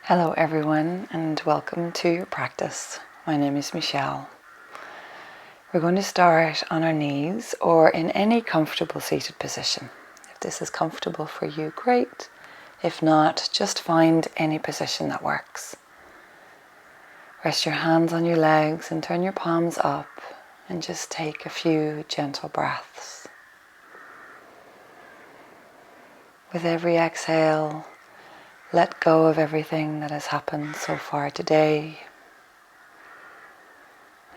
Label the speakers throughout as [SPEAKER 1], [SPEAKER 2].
[SPEAKER 1] Hello everyone and welcome to your practice. My name is Michelle. We're going to start on our knees or in any comfortable seated position. If this is comfortable for you, great. If not, just find any position that works. Rest your hands on your legs and turn your palms up and just take a few gentle breaths. With every exhale, let go of everything that has happened so far today,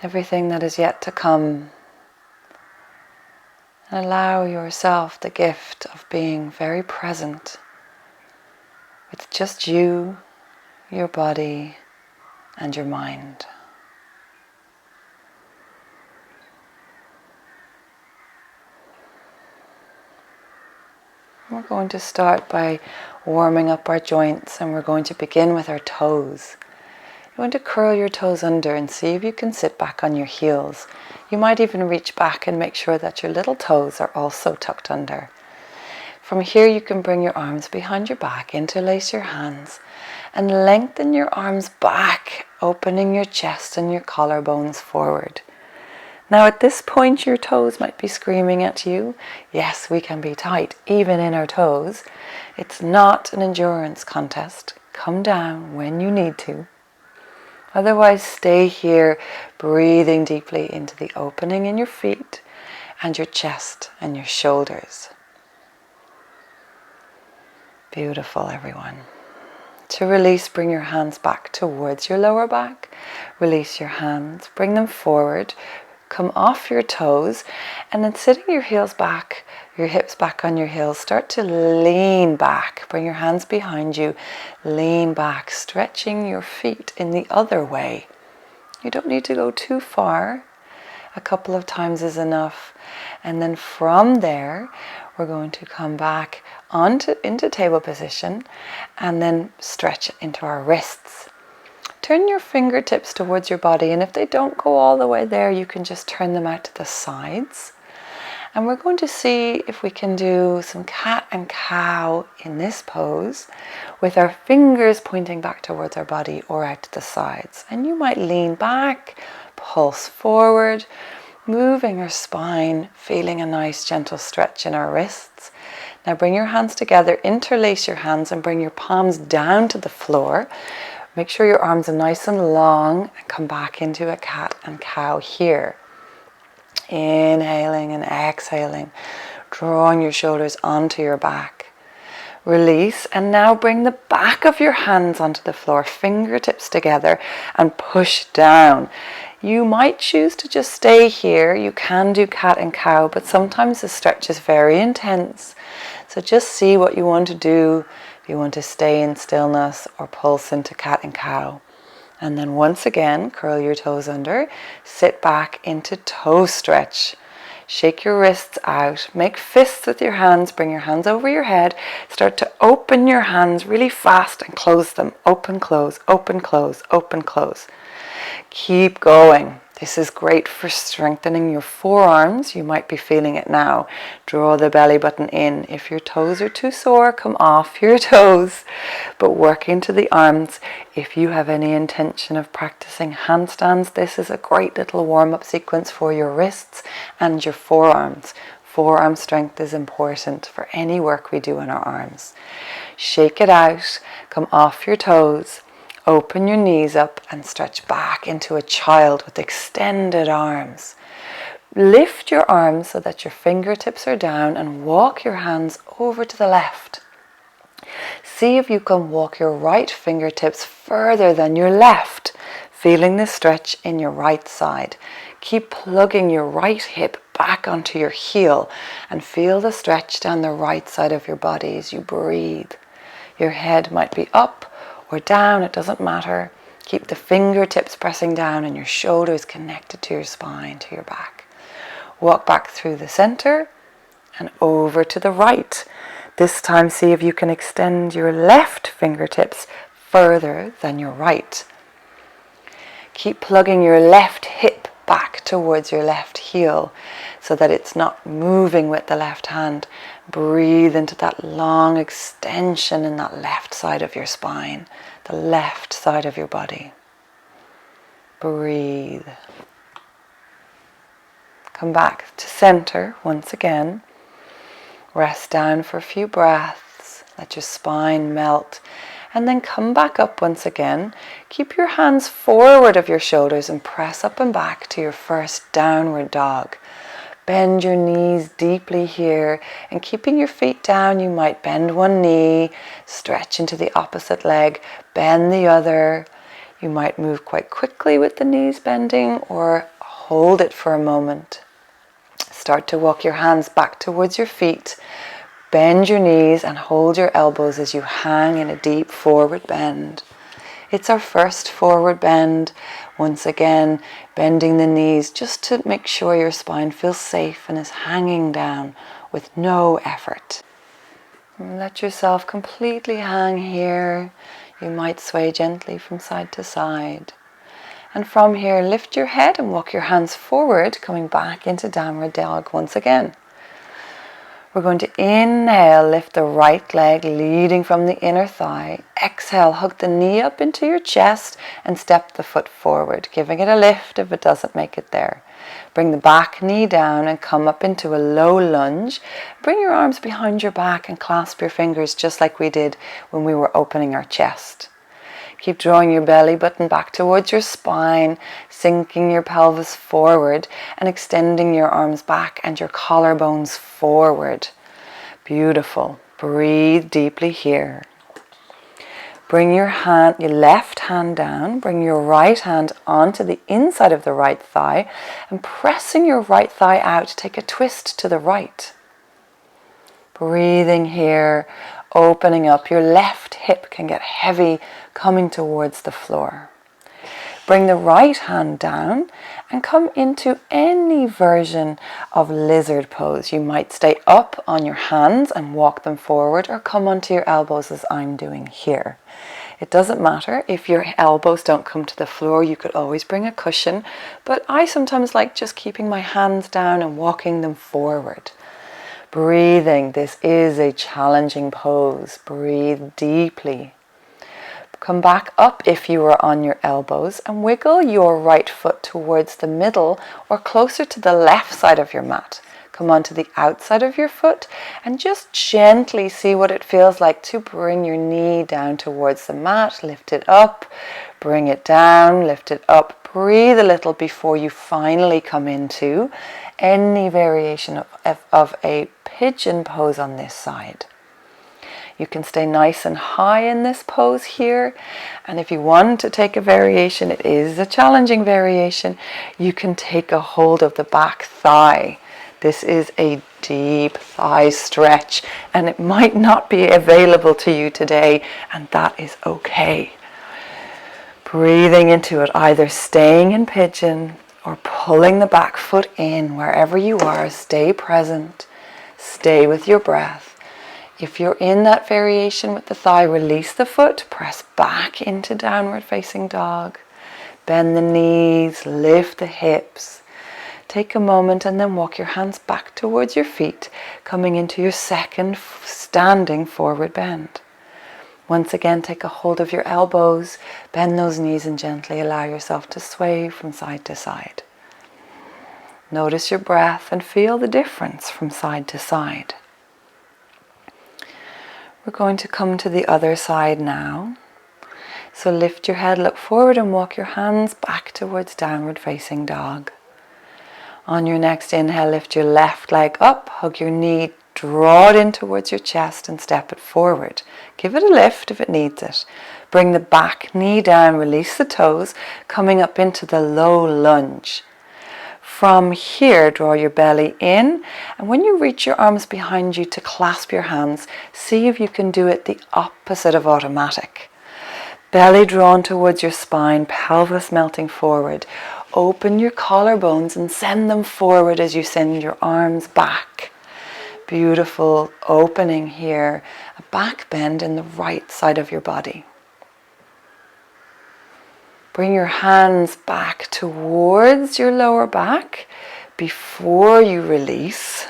[SPEAKER 1] everything that is yet to come, and allow yourself the gift of being very present with just you, your body, and your mind. We're going to start by warming up our joints, and we're going to begin with our toes. You want to curl your toes under and see if you can sit back on your heels. You might even reach back and make sure that your little toes are also tucked under. From here you can bring your arms behind your back, interlace your hands, and lengthen your arms back, opening your chest and your collarbones forward. Now at this point your toes might be screaming at you. Yes, we can be tight even in our toes. It's not an endurance contest. Come down when you need to. Otherwise stay here, breathing deeply into the opening in your feet and your chest and your shoulders. Beautiful, everyone. To release, bring your hands back towards your lower back. Release your hands, bring them forward. Come off your toes and then sitting your heels back, your hips back on your heels, start to lean back. Bring your hands behind you, lean back, stretching your feet in the other way. You don't need to go too far. A couple of times is enough. And then from there, we're going to come back into table position and then stretch into our wrists. Turn your fingertips towards your body, and if they don't go all the way there, you can just turn them out to the sides. And we're going to see if we can do some cat and cow in this pose with our fingers pointing back towards our body or out to the sides. And you might lean back, pulse forward, moving our spine, feeling a nice gentle stretch in our wrists. Now bring your hands together, interlace your hands and bring your palms down to the floor. Make sure your arms are nice and long and come back into a cat and cow here. Inhaling and exhaling, drawing your shoulders onto your back. Release, and now bring the back of your hands onto the floor, fingertips together, and push down. You might choose to just stay here. You can do cat and cow, but sometimes the stretch is very intense. So just see what you want to do. If you want to stay in stillness or pulse into cat and cow. And then once again, curl your toes under, sit back into toe stretch. Shake your wrists out, make fists with your hands, bring your hands over your head, start to open your hands really fast and close them. Open, close, open, close, open, close. Keep going. This is great for strengthening your forearms. You might be feeling it now. Draw the belly button in. If your toes are too sore, come off your toes. But work into the arms. If you have any intention of practicing handstands, this is a great little warm-up sequence for your wrists and your forearms. Forearm strength is important for any work we do on our arms. Shake it out. Come off your toes. Open your knees up and stretch back into a child with extended arms. Lift your arms so that your fingertips are down and walk your hands over to the left. See if you can walk your right fingertips further than your left, feeling the stretch in your right side. Keep plugging your right hip back onto your heel and feel the stretch down the right side of your body as you breathe. Your head might be up or down, it doesn't matter. Keep the fingertips pressing down and your shoulders connected to your spine, to your back. Walk back through the center and over to the right. This time see if you can extend your left fingertips further than your right. Keep plugging your left hip back towards your left heel so that it's not moving with the left hand. Breathe into that long extension in that left side of your spine, the left side of your body. Breathe. Come back to center once again. Rest down for a few breaths. Let your spine melt. And then come back up once again. Keep your hands forward of your shoulders and press up and back to your first downward dog. Bend your knees deeply here, and keeping your feet down, you might bend one knee, stretch into the opposite leg, bend the other. You might move quite quickly with the knees bending, or hold it for a moment. Start to walk your hands back towards your feet. Bend your knees and hold your elbows as you hang in a deep forward bend. It's our first forward bend. Once again, bending the knees just to make sure your spine feels safe and is hanging down with no effort. And let yourself completely hang here. You might sway gently from side to side. And from here, lift your head and walk your hands forward, coming back into downward dog once again. We're going to inhale, lift the right leg, leading from the inner thigh. Exhale, hug the knee up into your chest and step the foot forward, giving it a lift if it doesn't make it there. Bring the back knee down and come up into a low lunge. Bring your arms behind your back and clasp your fingers just like we did when we were opening our chest. Keep drawing your belly button back towards your spine, sinking your pelvis forward and extending your arms back and your collarbones forward. Beautiful. Breathe deeply here. Bring your left hand down, bring your right hand onto the inside of the right thigh, and pressing your right thigh out, take a twist to the right. Breathing here, opening up. Your left hip can get heavy coming towards the floor. Bring the right hand down and come into any version of lizard pose. You might stay up on your hands and walk them forward, or come onto your elbows as I'm doing here. It doesn't matter if your elbows don't come to the floor, you could always bring a cushion, but I sometimes like just keeping my hands down and walking them forward. Breathing, this is a challenging pose. Breathe deeply. Come back up if you are on your elbows and wiggle your right foot towards the middle or closer to the left side of your mat. Come onto the outside of your foot and just gently see what it feels like to bring your knee down towards the mat. Lift it up, bring it down, lift it up. Breathe a little before you finally come into any variation of a pigeon pose on this side. You can stay nice and high in this pose here, and if you want to take a variation, it is a challenging variation, you can take a hold of the back thigh. This is a deep thigh stretch, and it might not be available to you today, and that is okay. Breathing into it, either staying in pigeon or pulling the back foot in. Wherever you are, stay present, stay with your breath. If you're in that variation with the thigh, release the foot, press back into downward facing dog. Bend the knees, lift the hips. Take a moment and then walk your hands back towards your feet, coming into your second standing forward bend. Once again, take a hold of your elbows, bend those knees and gently allow yourself to sway from side to side. Notice your breath and feel the difference from side to side. We're going to come to the other side now. So lift your head, look forward and walk your hands back towards downward facing dog. On your next inhale, lift your left leg up, hug your knee, draw it in towards your chest and step it forward. Give it a lift if it needs it. Bring the back knee down, release the toes, coming up into the low lunge. From here, draw your belly in, and when you reach your arms behind you to clasp your hands, see if you can do it the opposite of automatic. Belly drawn towards your spine, pelvis melting forward. Open your collarbones and send them forward as you send your arms back. Beautiful opening here, a back bend in the right side of your body. Bring your hands back towards your lower back before you release.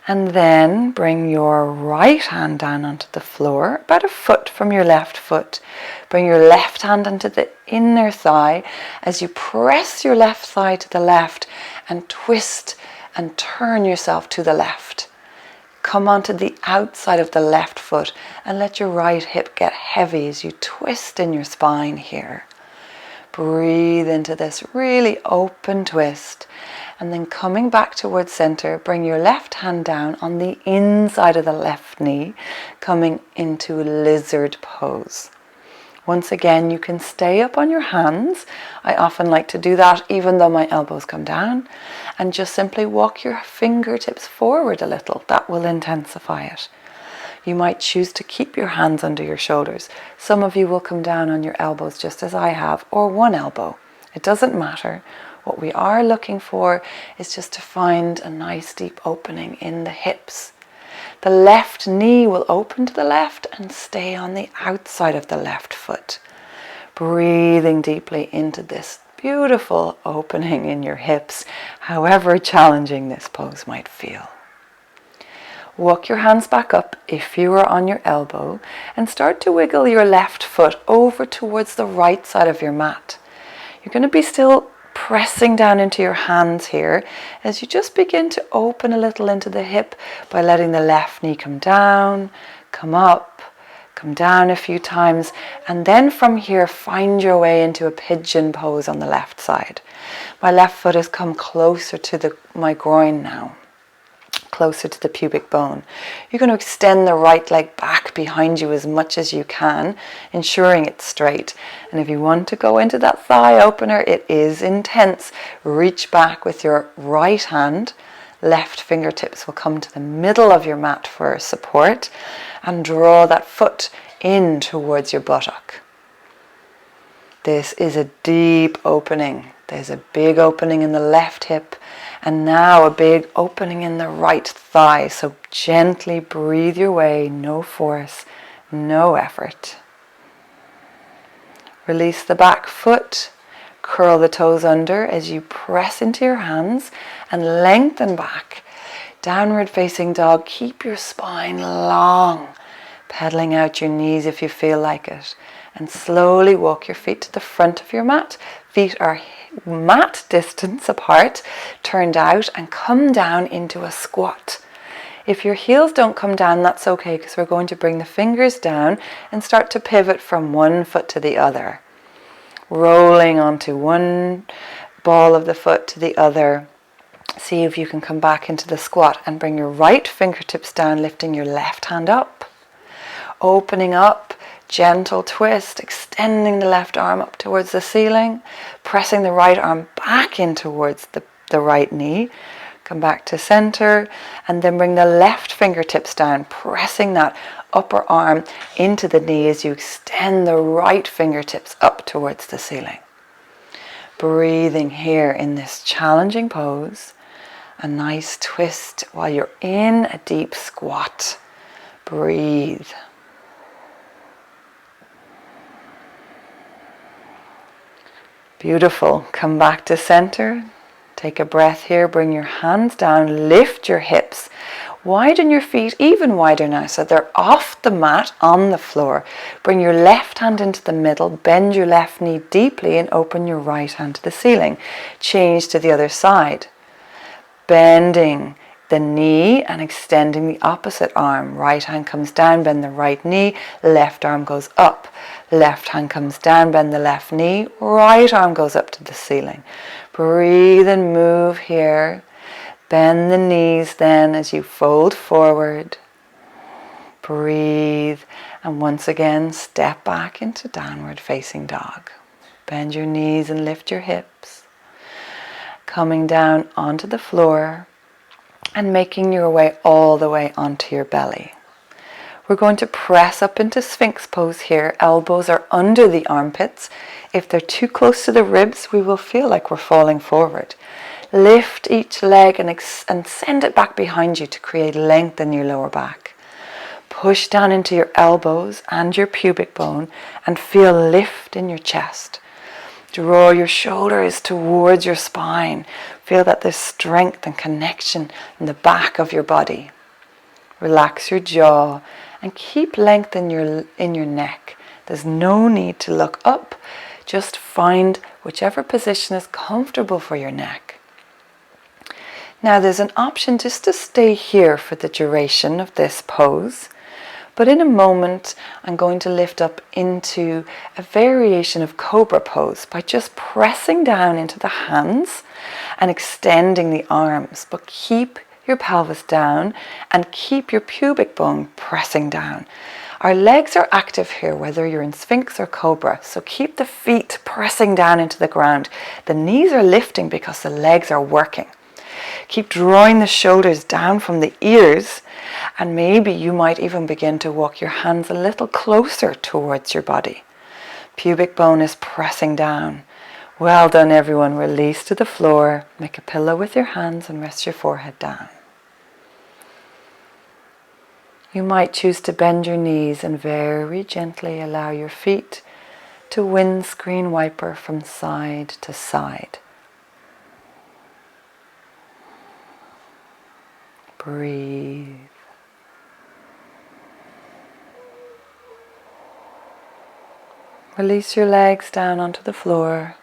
[SPEAKER 1] And then bring your right hand down onto the floor, about a foot from your left foot. Bring your left hand onto the inner thigh as you press your left thigh to the left and twist and turn yourself to the left. Come onto the outside of the left foot and let your right hip get heavy as you twist in your spine here. Breathe into this really open twist. And then coming back towards center, bring your left hand down on the inside of the left knee, coming into lizard pose. Once again, you can stay up on your hands. I often like to do that even though my elbows come down. And just simply walk your fingertips forward a little. That will intensify it. You might choose to keep your hands under your shoulders. Some of you will come down on your elbows just as I have, or one elbow. It doesn't matter. What we are looking for is just to find a nice deep opening in the hips. The left knee will open to the left and stay on the outside of the left foot. Breathing deeply into this beautiful opening in your hips, however challenging this pose might feel. Walk your hands back up if you are on your elbow and start to wiggle your left foot over towards the right side of your mat. You're going to be still pressing down into your hands here as you just begin to open a little into the hip by letting the left knee come down, come up, come down a few times, and then from here find your way into a pigeon pose on the left side. My left foot has come closer to my groin now, closer to the pubic bone. You're going to extend the right leg back behind you as much as you can, ensuring it's straight. And if you want to go into that thigh opener, it is intense. Reach back with your right hand. Left fingertips will come to the middle of your mat for support and draw that foot in towards your buttock. This is a deep opening. There's a big opening in the left hip and now a big opening in the right thigh. So gently breathe your way, no force, no effort. Release the back foot, curl the toes under as you press into your hands and lengthen back. Downward facing dog, keep your spine long, pedaling out your knees if you feel like it. And slowly walk your feet to the front of your mat. Feet are mat distance apart, turned out, and come down into a squat. If your heels don't come down, that's okay, because we're going to bring the fingers down and start to pivot from one foot to the other. Rolling onto one ball of the foot to the other. See if you can come back into the squat and bring your right fingertips down, lifting your left hand up. Opening up. Gentle twist, extending the left arm up towards the ceiling, pressing the right arm back in towards the right knee. Come back to center and then bring the left fingertips down, pressing that upper arm into the knee as you extend the right fingertips up towards the ceiling. Breathing here in this challenging pose, a nice twist while you're in a deep squat. Breathe. Beautiful. Come back to center. Take a breath here. Bring your hands down. Lift your hips. Widen your feet even wider now so they're off the mat on the floor. Bring your left hand into the middle. Bend your left knee deeply and open your right hand to the ceiling. Change to the other side. Bending the knee and extending the opposite arm. Right hand comes down, bend the right knee. Left arm goes up. Left hand comes down, bend the left knee. Right arm goes up to the ceiling. Breathe and move here. Bend the knees then as you fold forward. Breathe. And once again, step back into downward facing dog. Bend your knees and lift your hips. Coming down onto the floor and making your way all the way onto your belly. We're going to press up into Sphinx pose here. Elbows are under the armpits. If they're too close to the ribs, we will feel like we're falling forward. Lift each leg and send it back behind you to create length in your lower back. Push down into your elbows and your pubic bone and feel lift in your chest. Draw your shoulders towards your spine. Feel that there's strength and connection in the back of your body. Relax your jaw and keep length in your neck. There's no need to look up. Just find whichever position is comfortable for your neck. Now there's an option just to stay here for the duration of this pose. But in a moment, I'm going to lift up into a variation of cobra pose by just pressing down into the hands and extending the arms. But keep your pelvis down and keep your pubic bone pressing down. Our legs are active here, whether you're in Sphinx or Cobra. So keep the feet pressing down into the ground. The knees are lifting because the legs are working. Keep drawing the shoulders down from the ears, and maybe you might even begin to walk your hands a little closer towards your body. Pubic bone is pressing down. Well done, everyone. Release to the floor. Make a pillow with your hands and rest your forehead down. You might choose to bend your knees and very gently allow your feet to windscreen wiper from side to side. Breathe. Release your legs down onto the floor.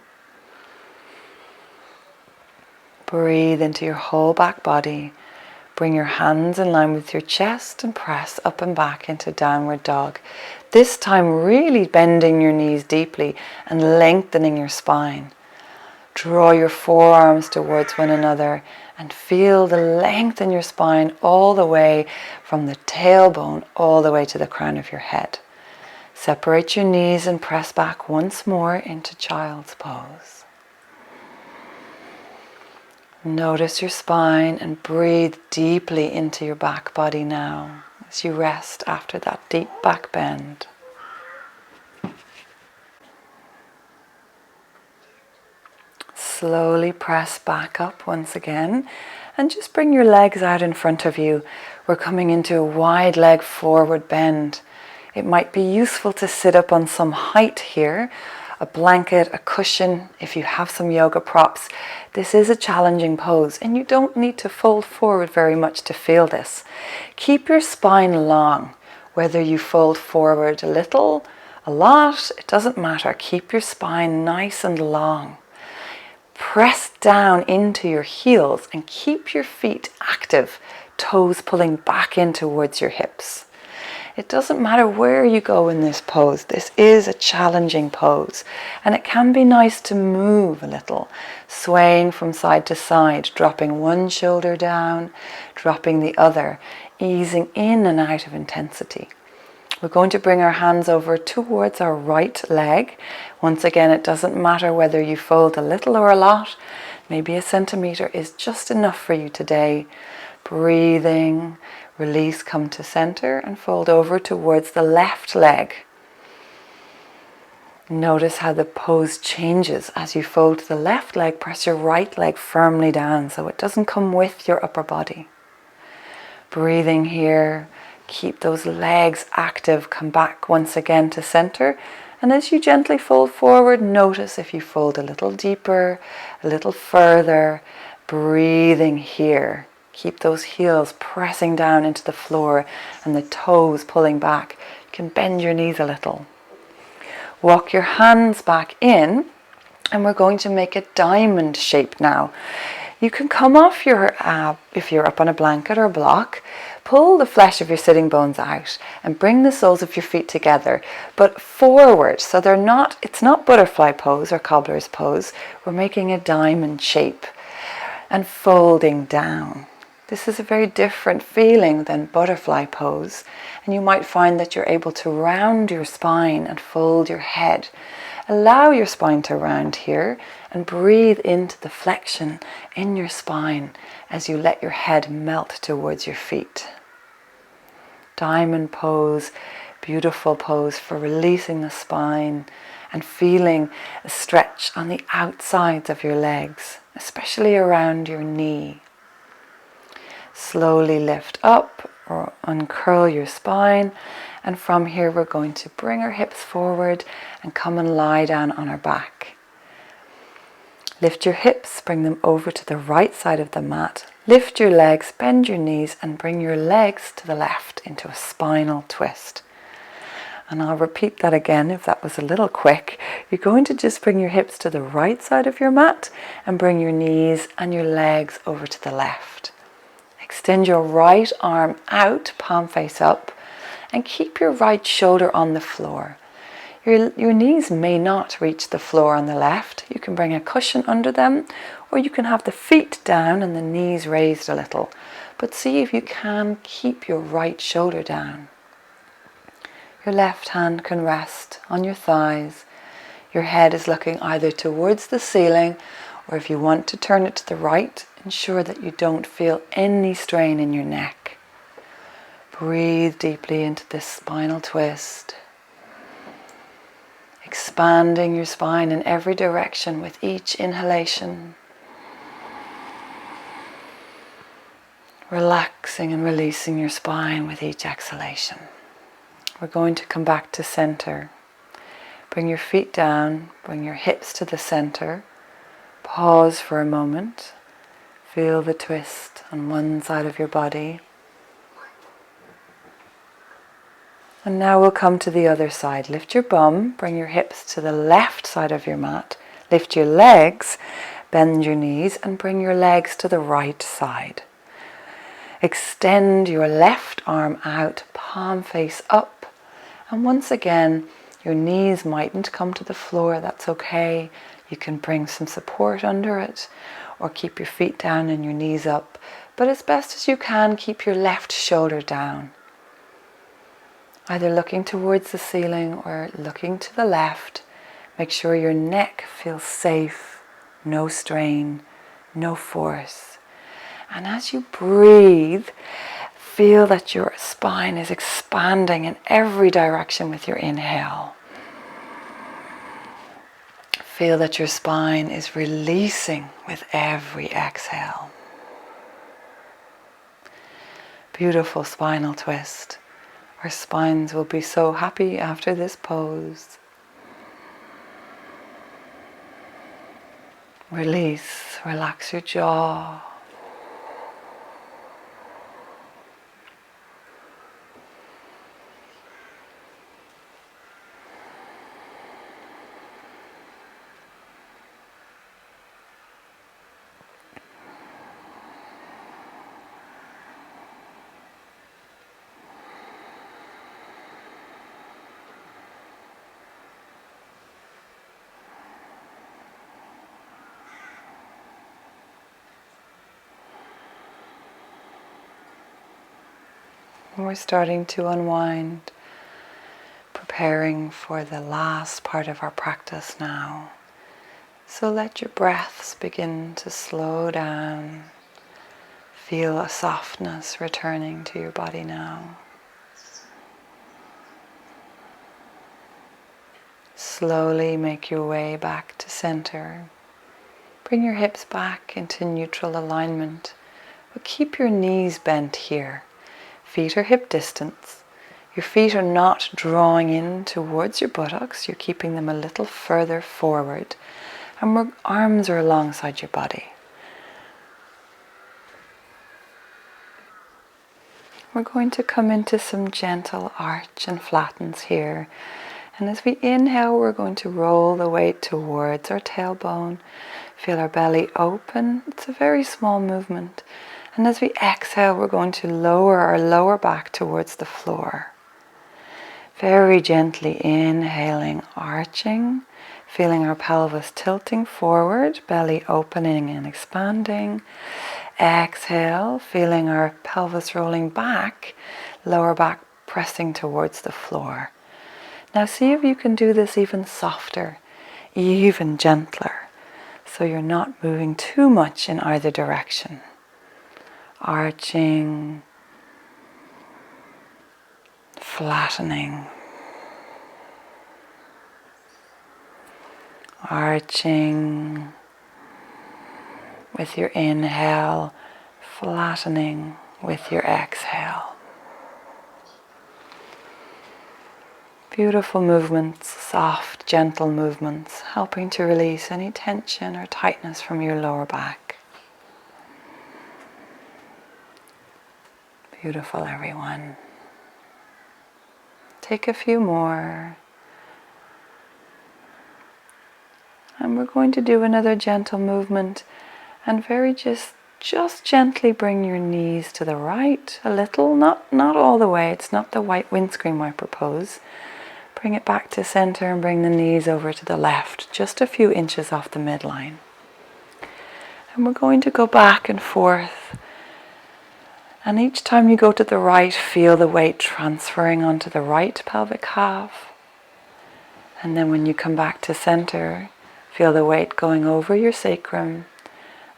[SPEAKER 1] Breathe into your whole back body. Bring your hands in line with your chest and press up and back into downward dog. This time really bending your knees deeply and lengthening your spine. Draw your forearms towards one another and feel the length in your spine all the way from the tailbone all the way to the crown of your head. Separate your knees and press back once more into child's pose. Notice your spine and breathe deeply into your back body now as you rest after that deep back bend. Slowly press back up once again and just bring your legs out in front of you. We're coming into a wide leg forward bend. It might be useful to sit up on some height here, a blanket, a cushion, if you have some yoga props. This is a challenging pose and you don't need to fold forward very much to feel this. Keep your spine long, whether you fold forward a little, a lot, it doesn't matter. Keep your spine nice and long. Press down into your heels and keep your feet active, toes pulling back in towards your hips. It doesn't matter where you go in this pose. This is a challenging pose and it can be nice to move a little, swaying from side to side, dropping one shoulder down, dropping the other, easing in and out of intensity. We're going to bring our hands over towards our right leg. Once again, it doesn't matter whether you fold a little or a lot. Maybe a centimeter is just enough for you today. Breathing, release, come to center and fold over towards the left leg. Notice how the pose changes. As you fold to the left leg, press your right leg firmly down so it doesn't come with your upper body. Breathing here. Keep those legs active, come back once again to center, and as you gently fold forward, notice if you fold a little deeper, a little further, breathing here. Keep those heels pressing down into the floor and the toes pulling back. You can bend your knees a little. Walk your hands back in, and we're going to make a diamond shape now. You can come off your, if you're up on a blanket or block, pull the flesh of your sitting bones out and bring the soles of your feet together, but forward, so it's not butterfly pose or cobbler's pose. We're making a diamond shape and folding down. This is a very different feeling than butterfly pose, and you might find that you're able to round your spine and fold your head. Allow your spine to round here and breathe into the flexion in your spine as you let your head melt towards your feet. Diamond pose, beautiful pose for releasing the spine and feeling a stretch on the outsides of your legs, especially around your knee. Slowly lift up or uncurl your spine. And from here we're going to bring our hips forward and come and lie down on our back. Lift your hips, bring them over to the right side of the mat. Lift your legs, bend your knees, and bring your legs to the left into a spinal twist. And I'll repeat that again if that was a little quick. You're going to just bring your hips to the right side of your mat and bring your knees and your legs over to the left. Extend your right arm out, palm face up, and keep your right shoulder on the floor. Your knees may not reach the floor on the left. You can bring a cushion under them, or you can have the feet down and the knees raised a little. But see if you can keep your right shoulder down. Your left hand can rest on your thighs. Your head is looking either towards the ceiling, or if you want to turn it to the right, ensure that you don't feel any strain in your neck. Breathe deeply into this spinal twist, expanding your spine in every direction with each inhalation. Relaxing and releasing your spine with each exhalation. We're going to come back to center. Bring your feet down, bring your hips to the center. Pause for a moment. Feel the twist on one side of your body. And now we'll come to the other side. Lift your bum, bring your hips to the left side of your mat. Lift your legs, bend your knees, and bring your legs to the right side. Extend your left arm out, palm face up. And once again, your knees mightn't come to the floor, that's okay. You can bring some support under it, or keep your feet down and your knees up. But as best as you can, keep your left shoulder down. Either looking towards the ceiling or looking to the left. Make sure your neck feels safe, no strain, no force. And as you breathe, feel that your spine is expanding in every direction with your inhale. Feel that your spine is releasing with every exhale. Beautiful spinal twist. Our spines will be so happy after this pose. Release, relax your jaw. We're starting to unwind, preparing for the last part of our practice now. So let your breaths begin to slow down. Feel a softness returning to your body now. Slowly make your way back to center. Bring your hips back into neutral alignment, but keep your knees bent here. Feet are hip distance. Your feet are not drawing in towards your buttocks. You're keeping them a little further forward. And your arms are alongside your body. We're going to come into some gentle arch and flattens here. And as we inhale, we're going to roll the weight towards our tailbone. Feel our belly open. It's a very small movement. And as we exhale, we're going to lower our lower back towards the floor. Very gently inhaling, arching, feeling our pelvis tilting forward, belly opening and expanding. Exhale, feeling our pelvis rolling back, lower back pressing towards the floor. Now see if you can do this even softer, even gentler, so you're not moving too much in either direction. Arching, flattening, arching with your inhale, flattening with your exhale. Beautiful movements, soft, gentle movements, helping to release any tension or tightness from your lower back. Beautiful, everyone. Take a few more. And we're going to do another gentle movement and very just gently bring your knees to the right a little, not all the way. It's not the white windscreen wiper pose. Bring it back to center and bring the knees over to the left, just a few inches off the midline. And we're going to go back and forth. And each time you go to the right, feel the weight transferring onto the right pelvic half. And then when you come back to center, feel the weight going over your sacrum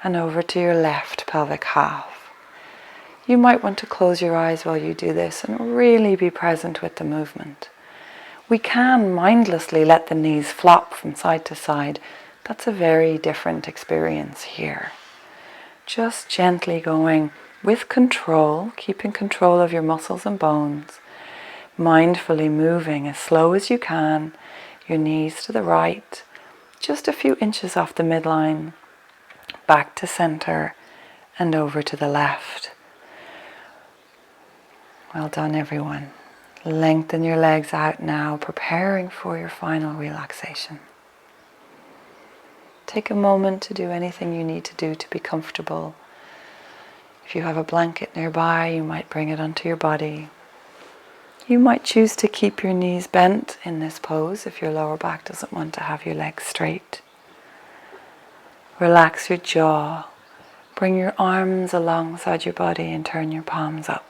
[SPEAKER 1] and over to your left pelvic half. You might want to close your eyes while you do this and really be present with the movement. We can mindlessly let the knees flop from side to side. That's a very different experience here. Just gently going with control, keeping control of your muscles and bones, mindfully moving as slow as you can, your knees to the right, just a few inches off the midline, back to center and over to the left. Well done, everyone. Lengthen your legs out now, preparing for your final relaxation. Take a moment to do anything you need to do to be comfortable. If you have a blanket nearby, you might bring it onto your body. You might choose to keep your knees bent in this pose if your lower back doesn't want to have your legs straight. Relax your jaw. Bring your arms alongside your body and turn your palms up.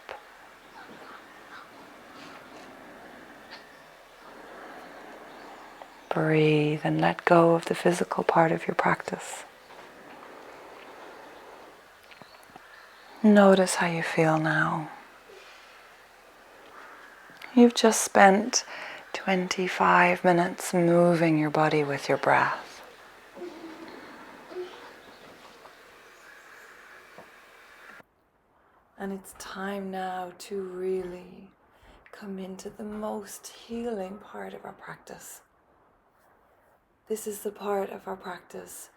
[SPEAKER 1] Breathe and let go of the physical part of your practice. Notice how you feel now. You've just spent 25 minutes moving your body with your breath. And it's time now to really come into the most healing part of our practice. This is the part of our practice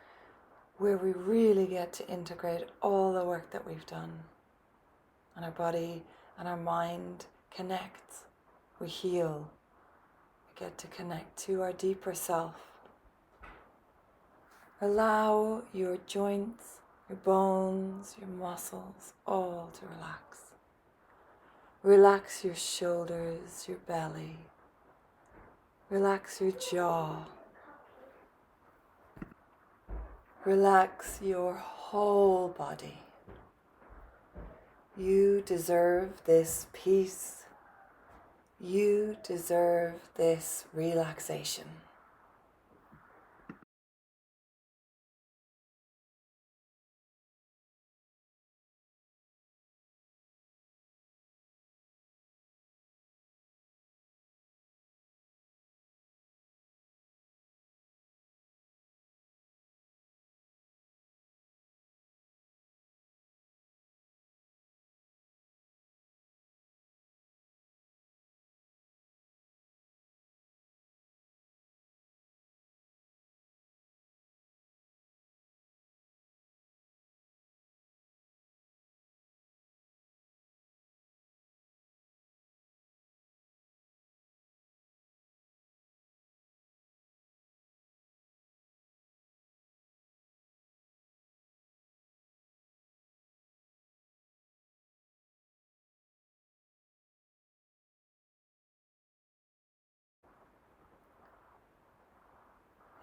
[SPEAKER 1] where we really get to integrate all the work that we've done. And our body and our mind connect. We heal. We get to connect to our deeper self. Allow your joints, your bones, your muscles, all to relax. Relax your shoulders, your belly. Relax your jaw. Relax your whole body. You deserve this peace. You deserve this relaxation.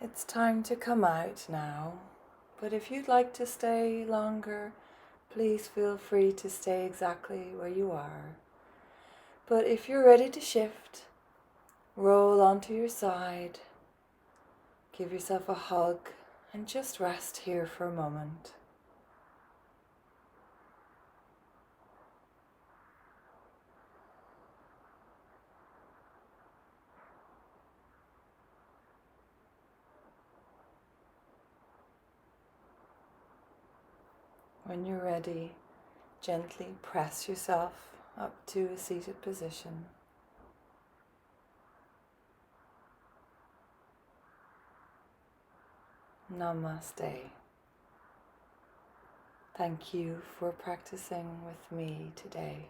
[SPEAKER 1] It's time to come out now, but if you'd like to stay longer, please feel free to stay exactly where you are. But if you're ready to shift, roll onto your side, give yourself a hug, and just rest here for a moment. When you're ready, gently press yourself up to a seated position. Namaste. Thank you for practicing with me today.